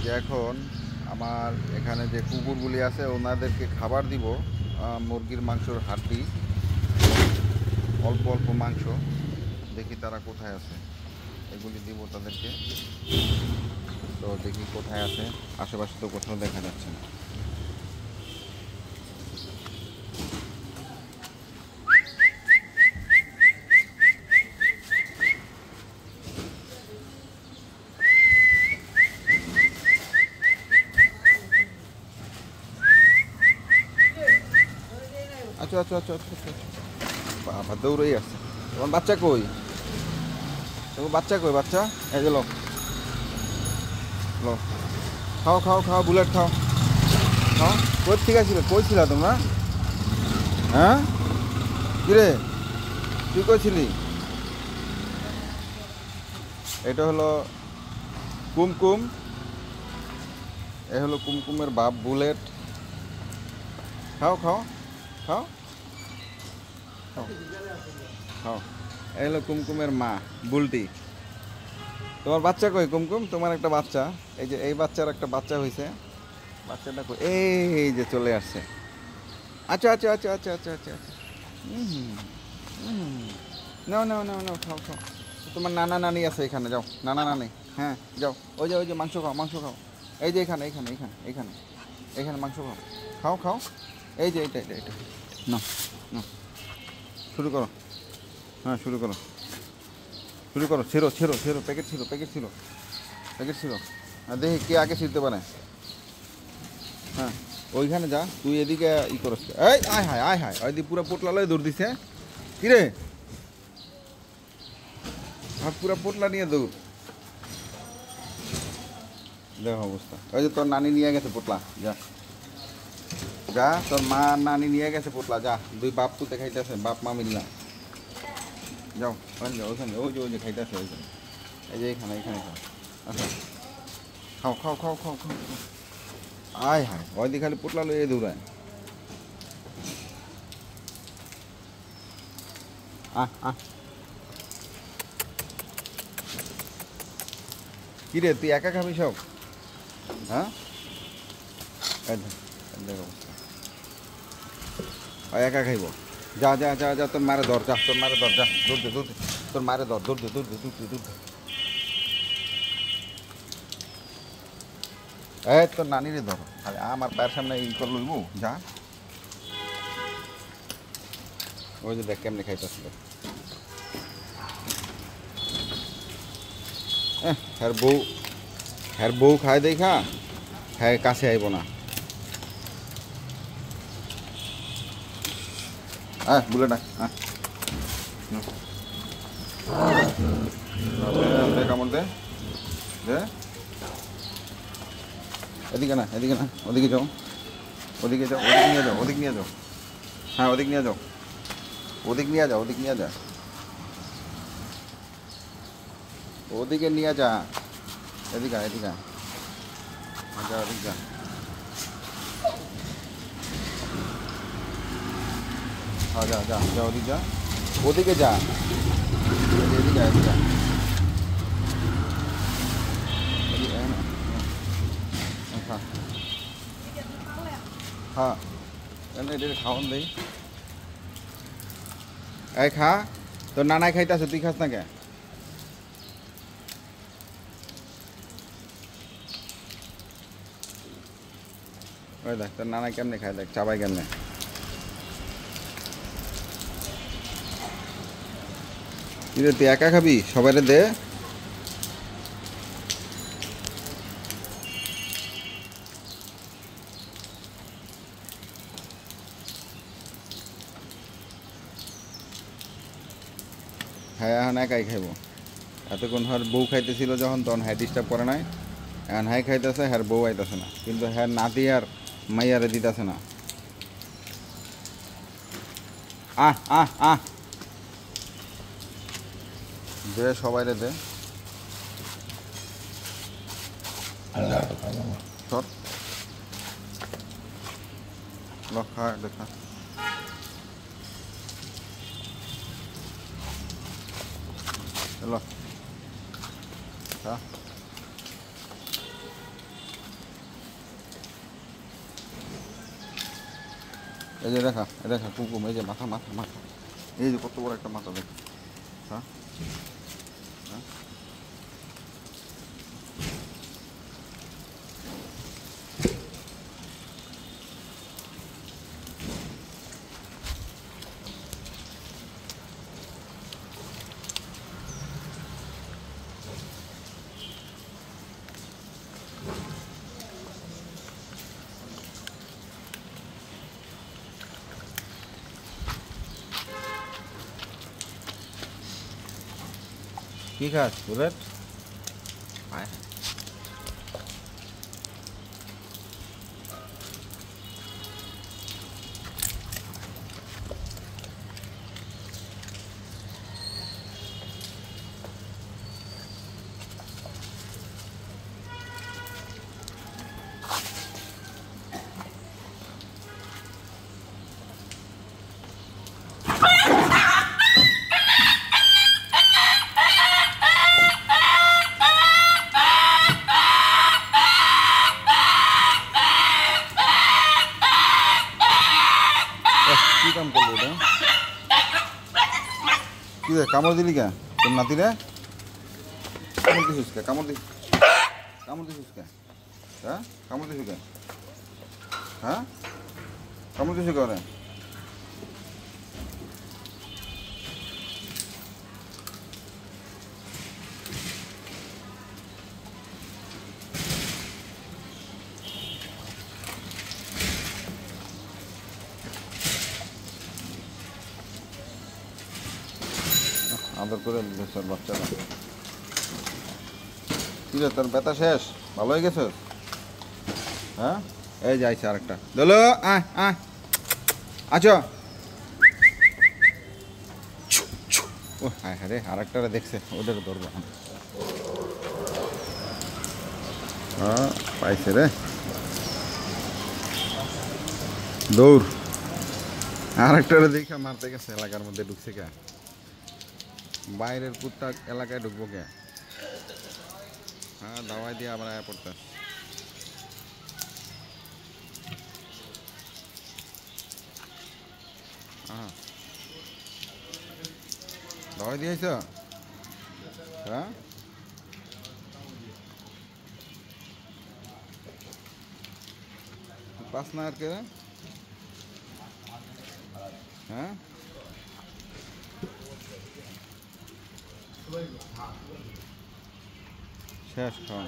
যে এখন আমার এখানে যে কুকুরগুলি আছে ওনাদেরকে খাবার দিব মুরগির মাংসর হাড্ডি, অল্প অল্প মাংস। দেখি তারা কোথায় আছে, এগুলি দিব তাদেরকে। তো দেখি কোথায় আছে, আশেপাশে তো কোথাও দেখা যাচ্ছে না। আচ্ছা আচ্ছা আচ্ছা আচ্ছা আচ্ছা, বাবা দৌড়েই আসছে। তোমার বাচ্চা কই? তোমার বাচ্চা কই? বাচ্চা এই যে লো লো, খাও খাও খাও, বুলেট খাও খাও। কই ঠিক আছে, কই ছিলা তোমরা? হ্যাঁ কিরে, তুই কই ছিলি? এটা হলো কুমকুম, এ হলো কুমকুমের বাপ বুলেট। খাও খাও খাও খাও খাও। এই হলো কুমকুমের মা বুলটি। তোমার বাচ্চা কই কুমকুম? তোমার একটা বাচ্চা, এই যে এই বাচ্চার একটা বাচ্চা হয়েছে। বাচ্চাটা কই? এই যে চলে আসছে। আচ্ছা আচ্ছা আচ্ছা আচ্ছা আচ্ছা আচ্ছা আচ্ছা। হুম হুম, নাও নাও নাও নাও, খাও খাও। তোমার নানা নানি আছে এখানে, যাও নানা নানি। হ্যাঁ যাও, ওই যে মাংস খাও, মাংস খাও। এই যে এখানে এখানে এখানে এখানে এখানে মাংস খাও, খাও খাও। এই যে এটা এটা এটা, না না, শুরু করো। হ্যাঁ শুরু করো, শুরু করো। ছেড়ো ছেড়ো ছেড়ো, প্যাকেট ছিল প্যাকেট ছিল প্যাকেট ছিল। আর দেখি কে আগে ছিঁড়তে পারে। হ্যাঁ ওইখানে যা, তুই এদিকে ই করস। এই আয় হায় আয় হায়, ওই পুরো পোটলা লয়ে দৌড় দিছে। কিরে, আর পুরো পোটলা নিয়ে দৌড়। দেখো অবস্থা, ওই যে তোর নানি নিয়ে গেছে পোটলা। যা যা, তোর মা নানি নিয়ে গেছে পোটলা। যা, দুই বাপ পুতে খাইতেছে, বাপ মা মিললাম। যাও ওখানে যাও, ওখানে ওই যে খাইতেছে, ওই যে এই যে এখানে এখানে খাও। আচ্ছা খাও খাও খাও খাও খাও। আয় হায়, ওই দিকে খালি পোটলা লয়ে দৌড়ায়। আহ আহ, কিরে তুই একা খাবি সব? হ্যাঁ এই দেখ, এই দেখ অবস্থা। ওই একা খাইব। যা যা যা যা, তোর মারে ধর, যা তোর মারে ধর, যা দৌড় দে দৌড় দে, তোর মারে ধর, দৌড় দে দৌড় দে দৌড় দে দৌড় দে। এই তোর নানিরে ধর, আরে আমার পায়ের সামনে ই করে লইব। যা, ওই যে দেখ কেমনে খাইতেছিল। হ্যার বউ খায় দেখা, হ্যাঁ কাছে আইব না। হ্যাঁ বলে না, হ্যাঁ কামড় দে দে। এদিকে না এদিকে না, ওদিকে যাও, ওদিকে যাও, ওদিকে নিয়ে যাও, ওদিক নিয়ে যাও। হ্যাঁ ওদিক নিয়ে যাও, ওদিক নিয়ে যাও, ওদিক নিয়ে যা, ওদিকে নিয়ে যা। এদিকে এদিকে যা, ওদিক যা। হ্যাঁ যা যা যা, ওদিক যা, ওদিকে যা, এদিকে এদিকে হ্যাঁ হ্যাঁ, এটা খাওয়ান দেই। এই খা, তোর নানাই খাইতেছে, তুই খাস না কে? ওই দেখ তোর নানা কেমনে খায়, দেখ চাবাই কেমনে। কিরে তুই একা খাবি? সবাইরে দে। হ্যাঁ এখন একাই খাইব। এতক্ষণ হ্যার বউ খাইতেছিল যখন, তখন হ্যাঁ ডিস্টার্ব করে নাই। এখন হ্যাঁ খাইতেছে, হ্যার বউ আইতেছে না, কিন্তু হ্যাঁ নাতি আর মাইয়ারে দিতেছে না। আহ আহ আহ, দে সবাইরে দে। সর ল, খা দেখা। ল খা। এই যে দেখা দেখা কুমকুম, এই যে মাথা মাথা মাথা, এই যে কত বড় একটা মাথা দেখ। হ্যাঁ হ্যাঁ কি খাস বুলেট? আয় কি কাম করলো এটা? কি রে কামড় দিলি কে তোর নাতি রে? কামড় দিছিস কে? কামড় দিস, কামড় দিছিস কে? হ্যাঁ কামড় দিছিস কে? হ্যাঁ কামড় দিছিস কে? আদর করে স্যার বাচ্চারা। কি রে তোর ব্যথা শেষ? ভালো হয়ে গেছে? হ্যাঁ এই যাইছে আরেকটা দোলো, আয় আয় আচ্ছা। ও হ্যাঁ হ্যাঁ রে আরেকটা দেখছে, ওদের ধরবো। হ্যাঁ পাইছে রে, দৌড়। আরেকটা দেখে মারতে গেছে, এলাকার মধ্যে ঢুকছে কে? বাইরের কুত্তা এলাকায় ঢুকবো কে? হ্যাঁ দাওয়াই দিয়ে আবার আয়া পড়তে। হ্যাঁ দাওয়াই দিয়েছ? হ্যাঁ পাস না আর কে? হ্যাঁ শেষ খাওয়া।